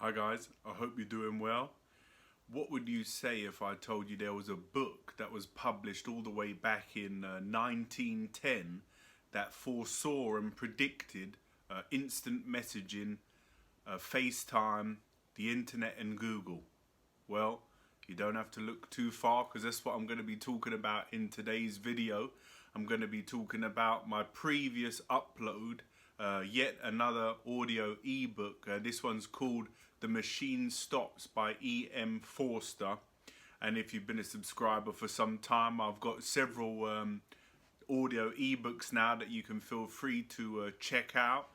Hi guys, I hope you're doing well. What would you say if I told you there was a book that was published all the way back in 1910 that foresaw and predicted instant messaging, FaceTime, the internet and Google? Well, you don't have to look too far because that's what I'm going to be talking about in today's video. I'm going to be talking about my previous upload, yet another audio ebook. This one's called The Machine Stops by E.M. Forster. And if you've been a subscriber for some time, I've got several audio ebooks now that you can feel free to check out.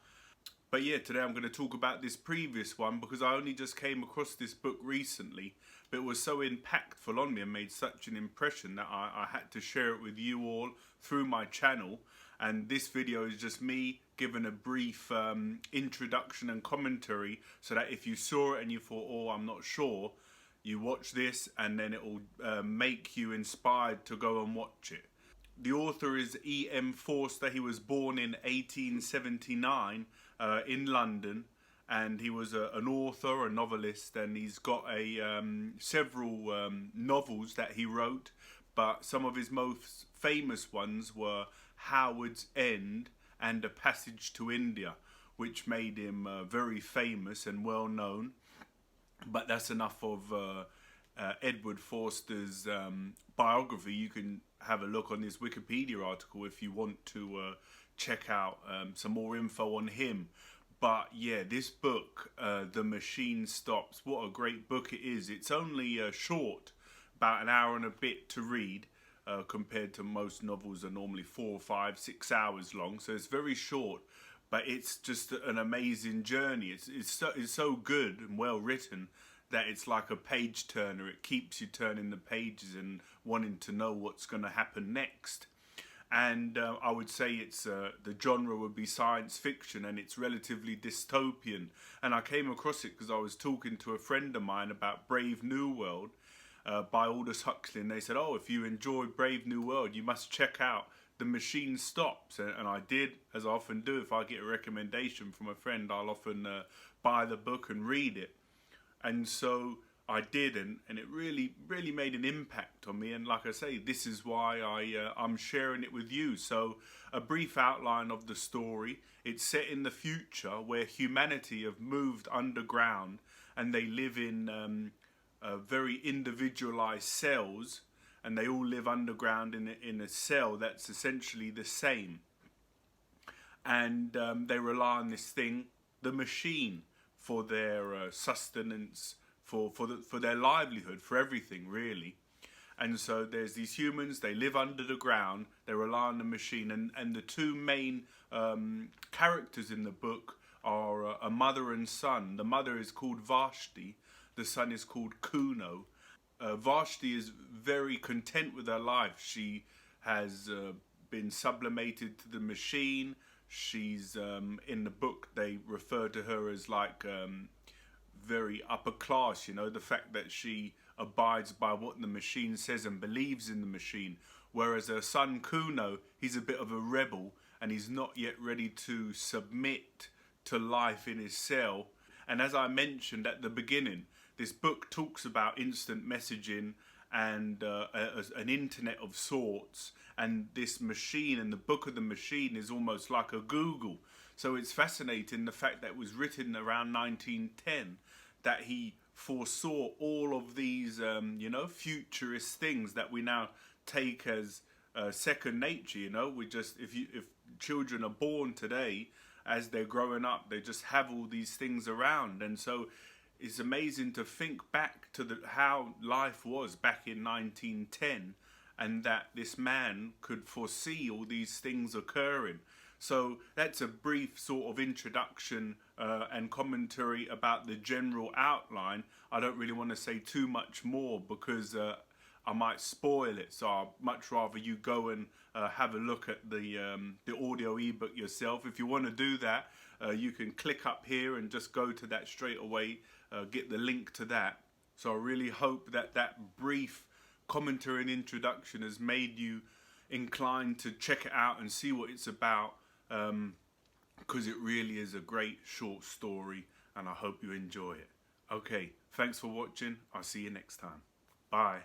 But yeah, today I'm going to talk about this previous one because I only just came across this book recently, but it was so impactful on me and made such an impression that I had to share it with you all through my channel. And this video is just me giving a brief introduction and commentary so that if you saw it and you thought, oh, I'm not sure, you watch this and then it will make you inspired to go and watch it. The author is E.M. Forster. He was born in 1879 in London, and he was an author, a novelist, and he's got several novels that he wrote, but some of his most famous ones were Howard's End and A Passage to India, which made him very famous and well known. But that's enough of Edward Forster's biography. You can have a look on this Wikipedia article if you want to check out some more info on him. But yeah, this book, The Machine Stops, what a great book it is. It's only short, about an hour and a bit to read, compared to most novels are normally 4, 5, 6 hours long. So it's very short, but it's just an amazing journey. It's so good and well written that it's like a page turner. It keeps you turning the pages and wanting to know what's going to happen next. And I would say it's the genre would be science fiction, and it's relatively dystopian. And I came across it because I was talking to a friend of mine about Brave New World by Aldous Huxley, and they said, oh, if you enjoy Brave New World, you must check out The Machine Stops. And I did, as I often do. If I get a recommendation from a friend, I'll often buy the book and read it. And so I did, and it really made an impact on me. And like I say, this is why I'm sharing it with you. So a brief outline of the story. It's set in the future where humanity have moved underground and they live in very individualized cells, and they all live underground in a cell that's essentially the same. And they rely on this thing, the machine, for their sustenance, for their livelihood, for everything really. And so there's these humans, they live under the ground, they rely on the machine, and the two main characters in the book are a mother and son. The mother is called Vashti, the son is called Kuno. Vashti is very content with her life. She has been sublimated to the machine. She's in the book they refer to her as like very upper class, you know, the fact that she abides by what the machine says and believes in the machine. Whereas her son Kuno, he's a bit of a rebel and he's not yet ready to submit to life in his cell. And as I mentioned at the beginning, this book talks about instant messaging and an internet of sorts, and this machine and the book of the machine is almost like a Google. So it's fascinating the fact that it was written around 1910, that he foresaw all of these you know, futurist things that we now take as second nature. You know, we just, if children are born today, as they're growing up, they just have all these things around. And so it's amazing to think back to how life was back in 1910, and that this man could foresee all these things occurring. So that's a brief sort of introduction and commentary about the general outline. I don't really want to say too much more because I might spoil it, so I'd much rather you go and have a look at the audio ebook yourself. If you want to do that, you can click up here and just go to that straight away, get the link to that. So I really hope that that brief commentary and introduction has made you inclined to check it out and see what it's about, because it really is a great short story, and I hope you enjoy it. Okay, thanks for watching. I'll see you next time. Bye.